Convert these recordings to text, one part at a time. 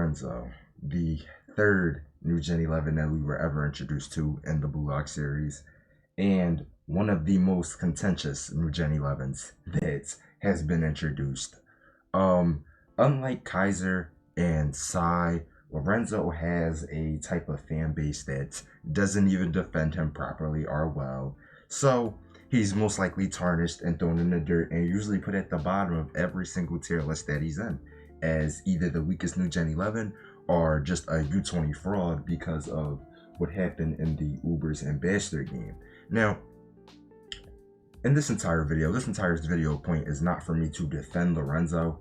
Lorenzo, the third new Gen 11 that we were ever introduced to in the Blue Lock series, and one of the most contentious new Gen 11s that has been introduced. Um, Unlike Kaiser and Sai, Lorenzo has a type of fan base that doesn't even defend him properly or well. So he's most likely tarnished and thrown in the dirt and usually put at the bottom of every single tier list that he's in as either the weakest new Gen 11 or just a U20 fraud because of what happened in the Uber's Ambassador game. Now, in this entire video point is not for me to defend Lorenzo,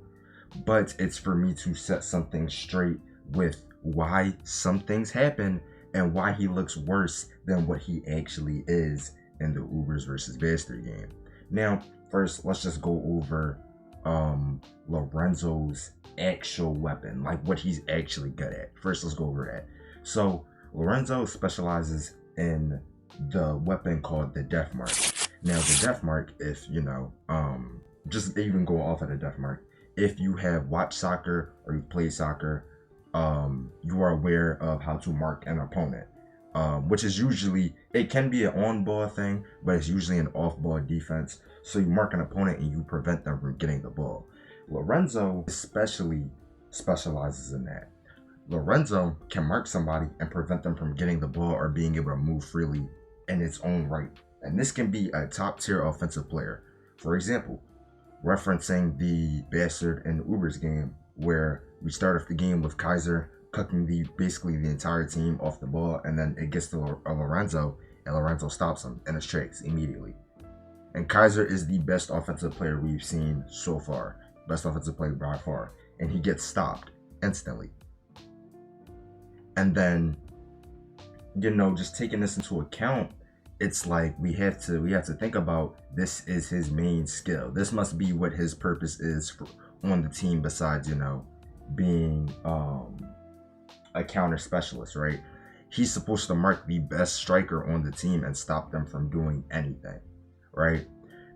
but it's for me to set something straight with why some things happen and why he looks worse than what he actually is in the Ubers versus Ambassador game. Now, first, let's just go over Lorenzo's actual weapon, like what he's actually good at. First, let's go over that. So, Lorenzo specializes in the weapon called the Death Mark. Now, the Death Mark, if you know, just even go off of the Death Mark, if you have watched soccer or you've played soccer, you are aware of how to mark an opponent, which is usually, it can be an on-ball thing, but it's usually an off-ball defense. So you mark an opponent and you prevent them from getting the ball. Lorenzo especially specializes in that. Lorenzo can mark somebody and prevent them from getting the ball or being able to move freely in its own right. And this can be a top-tier offensive player. For example, referencing the Bastard and Ubers game, where we start off the game with Kaiser cooking basically the entire team off the ball, and then it gets to Lorenzo, and Lorenzo stops him in his tracks immediately. And Kaiser is the best offensive player we've seen so far, best offensive player by far, and he gets stopped instantly. And then, you know, just taking this into account, it's like we have to think about, this is his main skill. This must be what his purpose is on the team, besides, you know, being a counter specialist, right? He's supposed to mark the best striker on the team and stop them from doing anything, right?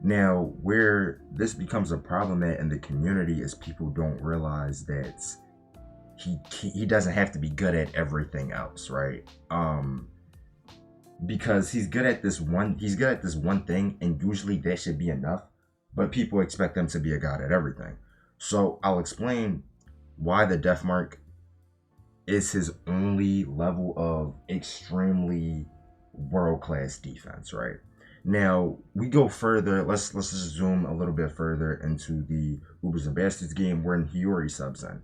Now, where this becomes a problem in the community is people don't realize that he doesn't have to be good at everything else, right? Because he's good at this one thing, and usually that should be enough, but people expect him to be a god at everything. So I'll explain why the Death Mark is his only level of extremely world-class defense, right? Now, we go further, let's just zoom a little bit further into the Ubers and Bastards game when Hiyori subs in.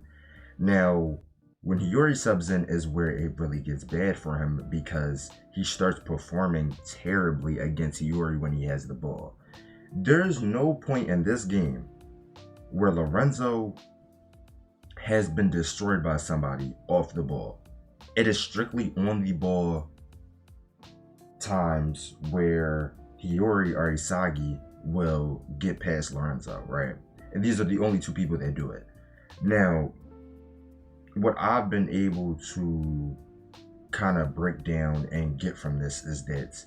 Now, when Hiyori subs in is where it really gets bad for him, because he starts performing terribly against Hiyori when he has the ball. There's no point in this game where Lorenzo has been destroyed by somebody off the ball. It is strictly on the ball times where Hiyori or Isagi will get past Lorenzo, right? And these are the only two people that do it. Now, what I've been able to kind of break down and get from this is that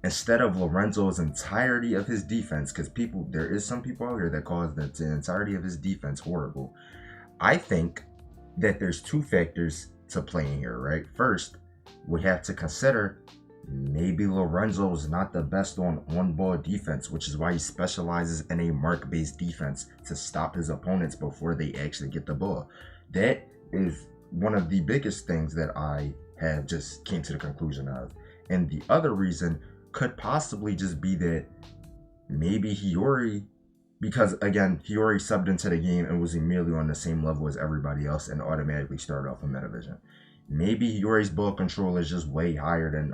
instead of Lorenzo's entirety of his defense, because there is some people out here that call the entirety of his defense horrible, I think that there's two factors to play in here, right? First, we have to consider maybe Lorenzo is not the best on-ball defense, which is why he specializes in a mark-based defense to stop his opponents before they actually get the ball. That is one of the biggest things that I have just came to the conclusion of. And the other reason could possibly just be that maybe Hiyori, because again, Hiyori subbed into the game and was immediately on the same level as everybody else and automatically started off in Metavision. Maybe Hiyori's ball control is just way higher than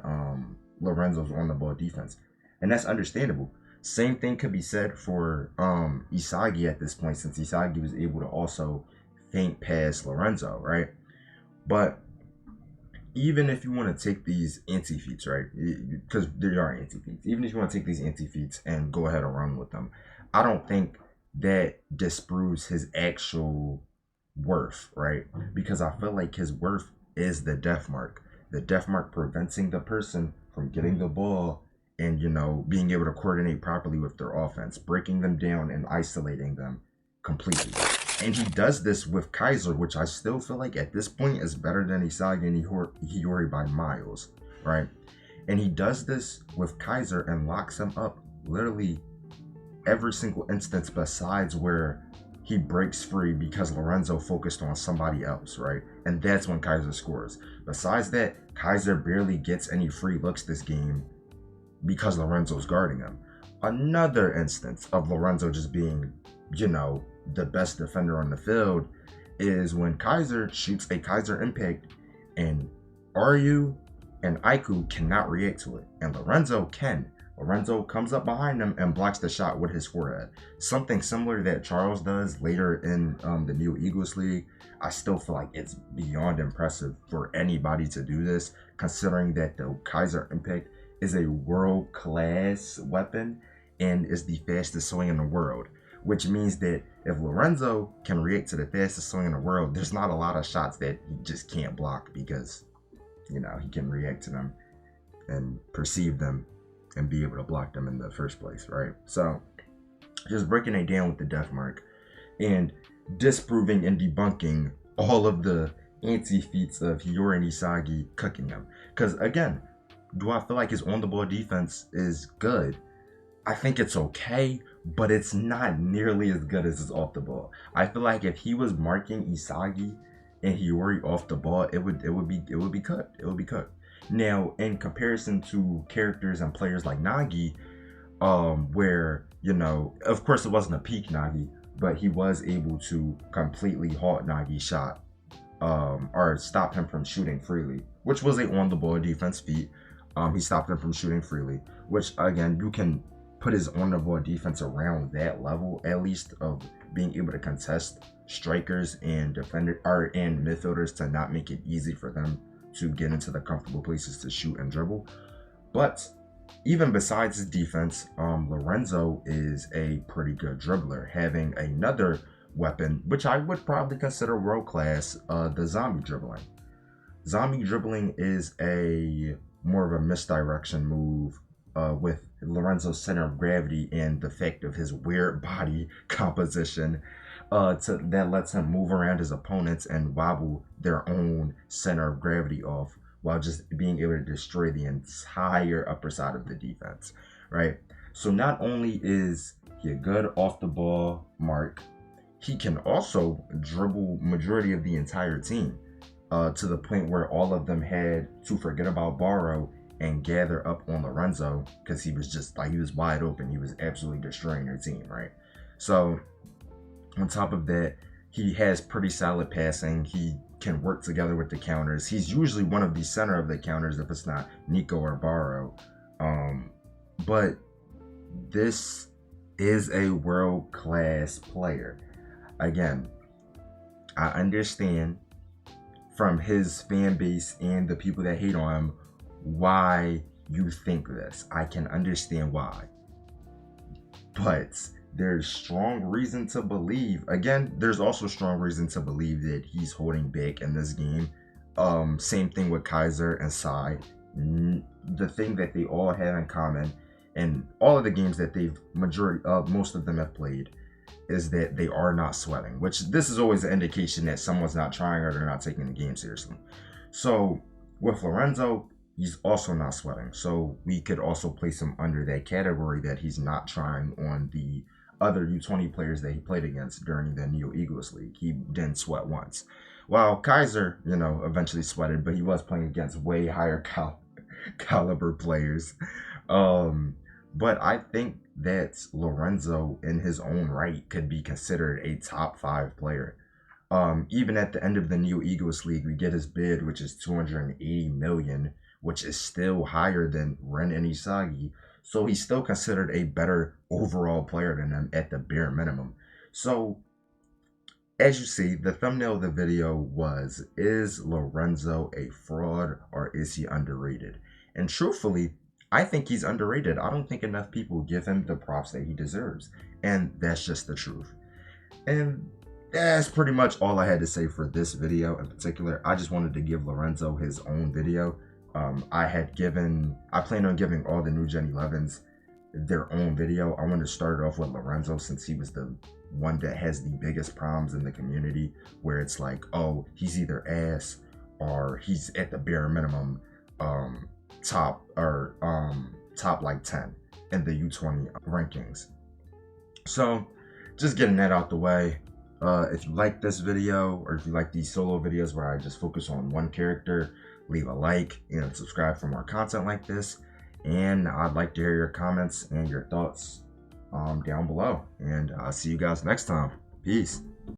Lorenzo's on the ball defense. And that's understandable. Same thing could be said for Isagi at this point, since Isagi was able to also feint past Lorenzo, right? But even if you want to take these anti-feats, right, because there are anti-feats, even if you want to take these anti-feats and go ahead and run with them, I don't think that disproves his actual worth, right? Because I feel like his worth is the Death Mark. The Death Mark preventing the person from getting the ball and, you know, being able to coordinate properly with their offense, breaking them down and isolating them completely. And he does this with Kaiser, which I still feel like at this point is better than Isagi and Hiyori by miles, right? And he does this with Kaiser and locks him up literally every single instance besides where he breaks free because Lorenzo focused on somebody else, right? And that's when Kaiser scores. Besides that, Kaiser barely gets any free looks this game because Lorenzo's guarding him. Another instance of Lorenzo just being, the best defender on the field is when Kaiser shoots a Kaiser impact and Ryu and Aiku cannot react to it, and Lorenzo can. Lorenzo comes up behind him and blocks the shot with his forehead. Something similar that Charles does later in the Neo Eagles League. I still feel like it's beyond impressive for anybody to do this, considering that the Kaiser Impact is a world-class weapon and is the fastest swing in the world. Which means that if Lorenzo can react to the fastest swing in the world, there's not a lot of shots that he just can't block because, he can react to them and perceive them and be able to block them in the first place, right? So just breaking it down with the death mark and disproving and debunking all of the anti-feats of Hiyori and Isagi cooking him. Because again, do I feel like his on-the-ball defense is good? I think it's okay, but it's not nearly as good as his off the ball. I feel like if he was marking Isagi and Hiyori off the ball, it would be cooked. It would be cooked. Now, in comparison to characters and players like Nagi, where, of course it wasn't a peak Nagi, but he was able to completely halt Nagi's shot, or stop him from shooting freely, which was a on-the-ball defense feat. He stopped him from shooting freely, which, again, you can put his on-the-ball defense around that level, at least, of being able to contest strikers and and midfielders to not make it easy for them to get into the comfortable places to shoot and dribble. But even besides his defense, Lorenzo is a pretty good dribbler, having another weapon, which I would probably consider world-class, the zombie dribbling. Zombie dribbling is a more of a misdirection move with Lorenzo's center of gravity and the fact of his weird body composition that lets him move around his opponents and wobble their own center of gravity off while just being able to destroy the entire upper side of the defense, right? So not only is he a good off the ball mark, he can also dribble majority of the entire team to the point where all of them had to forget about Barrow and gather up on Lorenzo because he was just he was wide open. He was absolutely destroying their team, right? So on top of that, he has pretty solid passing. He can work together with the counters. He's usually one of the center of the counters if it's not Nico or Barrow. But this is a world-class player. Again, I understand from his fan base and the people that hate on him why you think this. I can understand why. But there's strong reason to believe, again, there's also strong reason to believe that he's holding back in this game. Same thing with Kaiser and Sai. The thing that they all have in common, and all of the games that most of them have played, is that they are not sweating, which this is always an indication that someone's not trying or they're not taking the game seriously. So with Lorenzo, he's also not sweating. So we could also place him under that category that he's not trying on the other U20 players that he played against during the Neo Eagles League. He didn't sweat once. While Kaiser, eventually sweated, but he was playing against way higher caliber players. But I think that Lorenzo, in his own right, could be considered a top 5 player. Even at the end of the Neo Eagles League, we get his bid, which is $280 million, which is still higher than Ren and Isagi. So he's still considered a better overall player than them at the bare minimum. So, as you see, the thumbnail of the video was, is Lorenzo a fraud or is he underrated? And truthfully, I think he's underrated. I don't think enough people give him the props that he deserves. And that's just the truth. And that's pretty much all I had to say for this video in particular. I just wanted to give Lorenzo his own video. I planned on giving all the new Gen 11s their own video. I want to start it off with Lorenzo, since he was the one that has the biggest problems in the community, where it's like, oh, he's either ass or he's at the bare minimum top like 10 in the U20 rankings. So just getting that out the way. If you like this video, or if you like these solo videos where I just focus on one character, leave a like and subscribe for more content like this. And I'd like to hear your comments and your thoughts down below. And I'll see you guys next time. Peace.